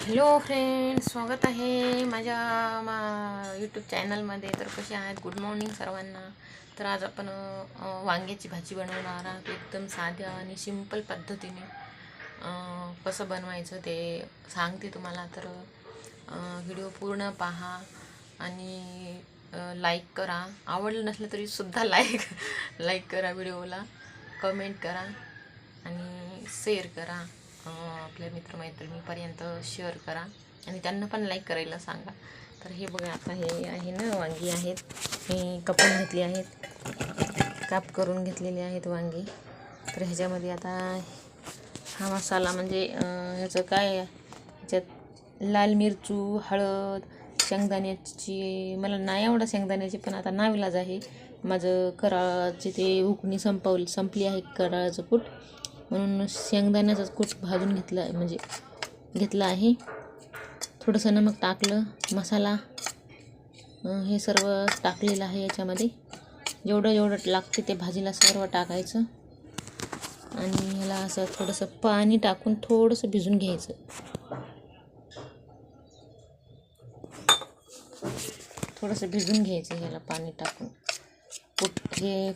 Hello friends, स्वागत आहे माझ्या यूट्यूब चॅनलमध्ये. तर कसे आहेत? गुड मॉर्निंग सर्वांना. तर आज आपण वांग्याची भाजी बनवणार आहोत. एकदम साध्या आणि सिंपल पद्धतीने कसं बनवायचं ते सांगते तुम्हाला. तर व्हिडिओ पूर्ण पहा आणि लाईक करा. आवडलं नसलं तरी सुद्धा लाईक करा व्हिडिओला, कमेंट करा आणि शेअर करा. आपल्या मित्रमैत्रिणीपर्यंत शेअर करा आणि त्यांना पण लाईक करायला सांगा. तर हे बघा, आता हे आहे ना वांगी आहेत, मी कापून घेतली आहेत, काप करून घेतलेले आहेत वांगी. तर ह्याच्यामध्ये आता हा मसाला म्हणजे ह्याचं काय, ह्याच्यात लाल मिरचू, हळद, शेंगदाण्याची, मला नाही आवडत शेंगदाण्याची, पण आता नाईलाज आहे. माझं कराळाची ते उकणी संपली आहे, कराळाचं कूट, म्हणून शेंगदाण्याचाच कूट भाजून घेतला आहे. थोडंसं नमक टाकलं, मसाला हे सर्व टाकलेलं आहे. याच्यामध्ये जेवढं लागते ते भाजीला सर्व टाकायचं आणि ह्याला असं थोडंसं पाणी टाकून थोडंसं भिजून घ्यायचं. ह्याला पाणी टाकून कूट हे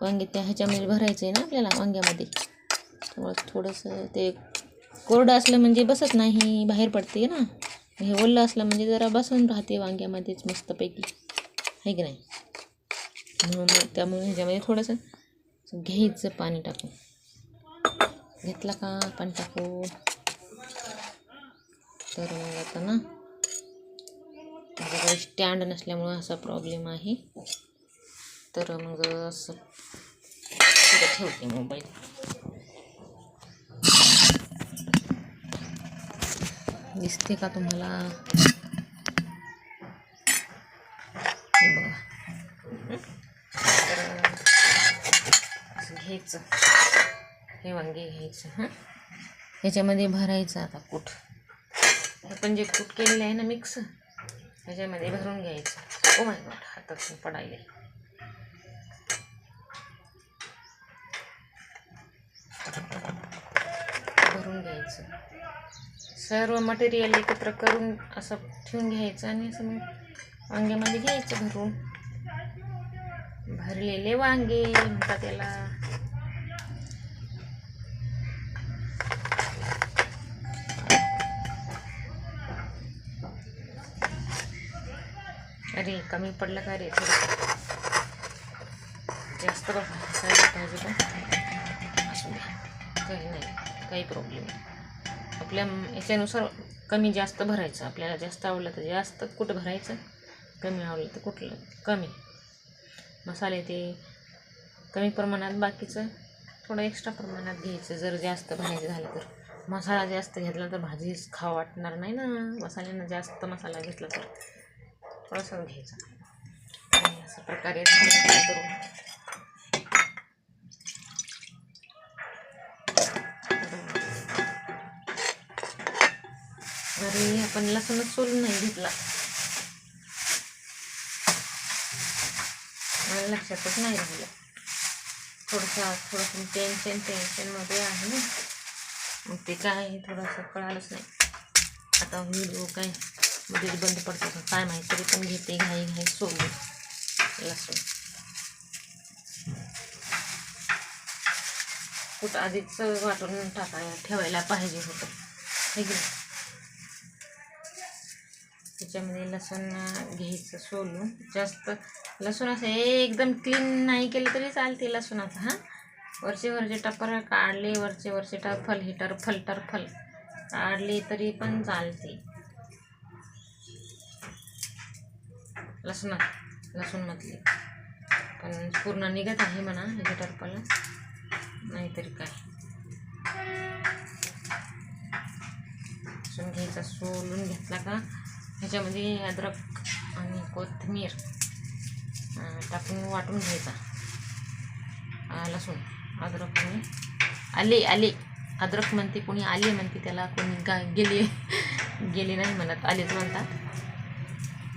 वांगे त्या ह्याच्यामध्ये भरायचं आहे ना आपल्याला वांग्यामध्ये. थोडंसं ते कोरडं असलं म्हणजे बसत नाही, बाहेर पडते ना. हे ओलं असलं म्हणजे जरा बसून राहते वांग्यामध्येच मस्तपैकी, आहे की नाही. म्हणून त्यामुळे ह्याच्यामध्ये थोडंसं घ्यायचं पाणी टाकून. घेतला का पाणी टाकून. तर मग आता ना माझ्याकडे स्टँड नसल्यामुळं असा प्रॉब्लेम आहे. तर मग असं ठेवते मोबाईल. दिसते का तुम्हाला? हे बघा. तर असं घ्यायचं, हे वांगे घ्यायचं, ह्याच्यामध्ये भरायचं आता कूट. आपण जे कूट केलेलं आहे ना मिक्स, ह्याच्यामध्ये भरून घ्यायचं. ओ माय गॉड, हातात पडायला. भरून घ्यायचं, सर्व मटेरियल एकत्र करून असं ठेवून घ्यायचं आणि असं मग वांग्यामध्ये घ्यायचं भरून. भरलेले वांगे म्हणतात त्याला. अरे कमी पडलं का रे? थोडं जास्त बघायला पाहिजे का? असू द्या, काही नाही, काही प्रॉब्लेम नाही. आपल्या याच्यानुसार कमी जास्त भरायचं. आपल्याला जास्त आवडलं तर जास्त कुठं भरायचं, कमी आवडलं तर कुठलं कमी. मसाले ते कमी प्रमाणात, बाकीचं थोडं एक्स्ट्रा प्रमाणात घ्यायचं. जर जास्त भरायचं झालं तर, मसाला जास्त घेतला तर भाजी खावं वाटणार नाही ना. मसाल्यानं जास्त मसाला घेतला तर थोडंसं घ्यायचं. आणि अशा प्रकारे करून अरे आपण लसूणच सोलून नाही घेतला, मला लक्षातच नाही राहिलं. थोडंसं टेन्शनमध्ये आहे ना, मग ते काय थोडंसं कळालंच नाही. आता व्हिडिओ काय मध्ये बंद पडतो का काय माहिती, तरी पण घेते घाई सोलून लसूण. कुठं आधीच वाटून ठेवायला पाहिजे होतं, हे की नाही. त्याच्यामध्ये लसूण घ्यायचं सोलून. जास्त लसूण असं एकदम क्लीन नाही केलं तरी चालते लसूणाचं. वरचे टपर काढले, वरचे टरफल काढले तरी पण चालते. लसूणमधले पण पूर्ण निघत आहे म्हणा ह्याच्या टरफल, नाहीतरी काय. लसूण घ्यायचा, सोलून घेतला का ह्याच्यामध्ये अद्रक आणि कोथिंबीर टाकून वाटून घ्यायचा. लसूण, अद्रक आणि आले अद्रक म्हणते कोणी, आले म्हणते त्याला, कोणी गेले नाही म्हणत, आलेच म्हणतात.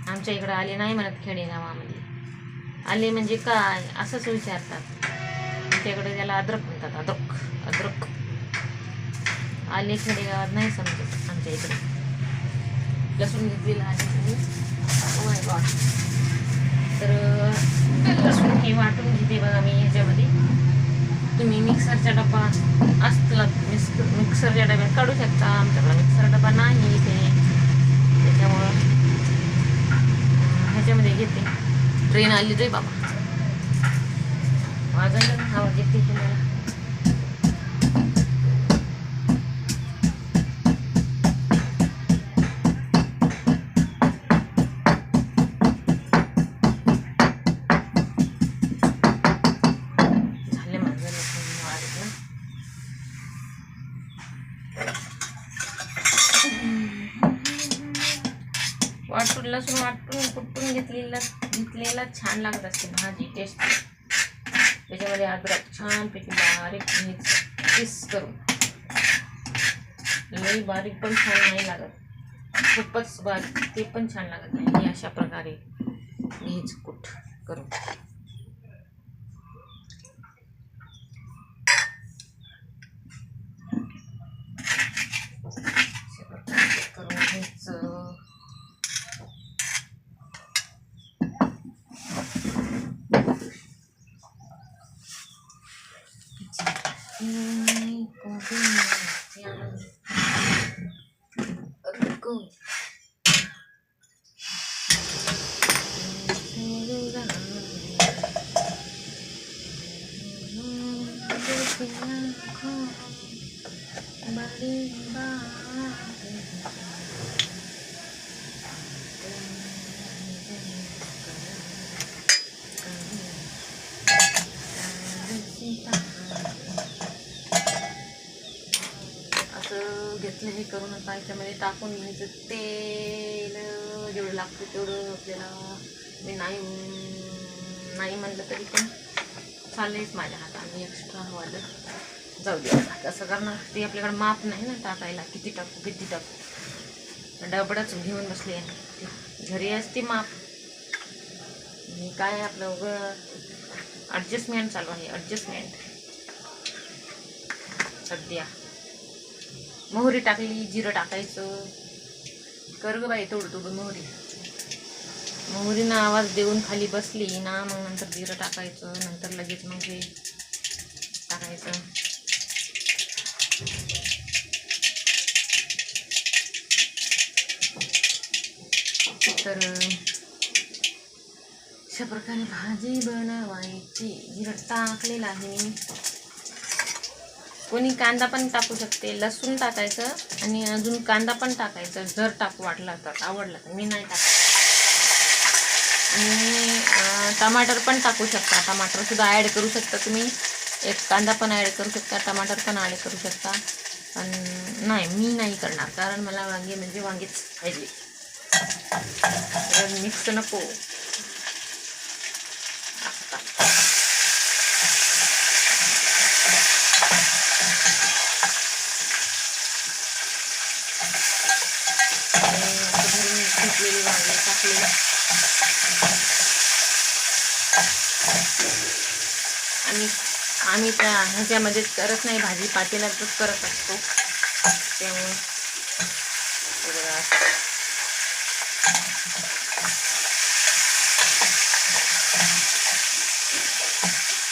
आमच्या इकडं आले नाही म्हणत, खेडेगावामध्ये आले म्हणजे काय असंच विचारतात. आमच्याकडे त्याला अद्रक म्हणतात. अद्रक आले खेडेगावात नाही समजत आमच्या इकडे. लसूण घेतलेला आहे मी. Oh my God. तर लसूण हे वाटून घेते बघा मी ह्याच्यामध्ये. तुम्ही मिक्सरचा डबा असला मिक्सरच्या डब्यात काढू शकता. आमच्याकडे मिक्सर डबा नाही इथे, त्याच्यामुळं ह्याच्यामध्ये घेते. ट्रेन आली रे बाबा, वाजायला आवाज येते तुम्हाला. वाटून लसूण वाटून कुटून घेतलेला छान लागत असते भाजी, टेस्ट. त्याच्यामध्ये अद्रक छानपैकी बारीक पीस करून, लई बारीक पण छान नाही लागत, खूपच बारीक ते पण छान लागत नाही. अशा प्रकारे घ्यायचं कूट करून. करून घ्यायचं. असं घेतलं हे करून आता याच्यामध्ये टाकून घ्यायचं. तेल जेवढं लागतं तेवढं आपल्याला, मी नाही म्हणलं तरी पण चालेलच माझ्या हाताने. एक्स्ट्रा हवालं जाऊ दे, कसं करणार ते आपल्याकडे माप नाही ना टाकायला, किती टाकू. डबडाच घेऊन बसले आहे. घरी असते माप, मी काय आपलं उगं ॲडजस्टमेंट चालू आहे. ॲडजस्टमेंट सध्या. मोहरी टाकली, जिरं टाकायचं. कर ग बाई थोडं मोहरीनं आवाज देऊन खाली बसली ना, मग नंतर जिरं टाकायचं. नंतर लगेच मग हे टाकायचं. तर अशा प्रकारे भाजी बनवायची. जिरं टाकलेलं आहे. कोणी कांदा पण टाकू शकते, लसूण टाकायचं आणि अजून कांदा पण टाकायचं जर टाकू वाटला तर, आवडला तर. मी नाही टाकत. आणि टमाटर पण टाकू शकता, टमाटरसुद्धा ॲड करू शकता तुम्ही. एक कांदा पण ॲड करू शकता, टमाटर पण ॲड करू शकता. पण नाही, मी नाही करणार, कारण मला वांगे म्हणजे वांगेच पाहिजे, मिक्स नको. वांगे टाकले. आम्ही त्या ह्याच्यामध्येच करत नाही, भाजी पातेल्यातच करत असतो. त्यामुळे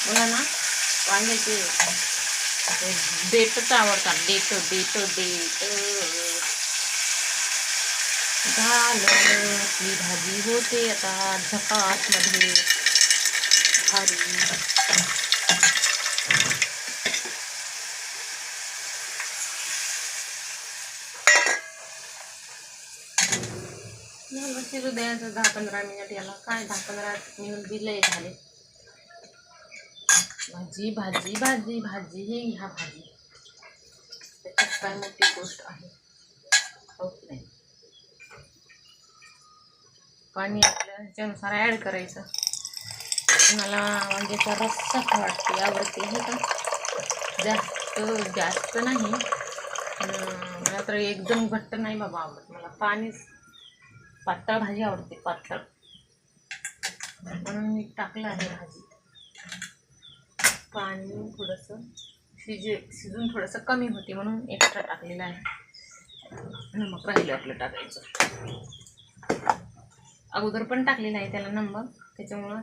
मला ना वांग्याचे देठच आवडतात. देठ झालं आपली भाजी होते आता झकासमध्ये भारी. शिजू द्यायचं 10-15 मिनिट. याला काय 10-15 मिनिट दिले झाले. भाजी हे ह्या भाजी, त्याच्यात काय मोठी गोष्ट आहे होत नाही. पाणी आपल्या ह्याच्यानुसार ॲड करायचं. मला वांग्याचा रस्सा वाटते, आवडते हे का, जास्त नाही. मला तर एकदम घट्ट नाही बाबा आवडत. मला पातळ भाजी आवडते, पातळ. म्हणून मी टाकलं आहे भाजी. पाणी थोडंसं शिजून थोडंसं कमी होते म्हणून एक्स्ट्रा टाकलेलं आहे. नमक राहिलं आपलं टाकायचं. अगोदर पण टाकलेलं आहे त्याला नमक, त्याच्यामुळं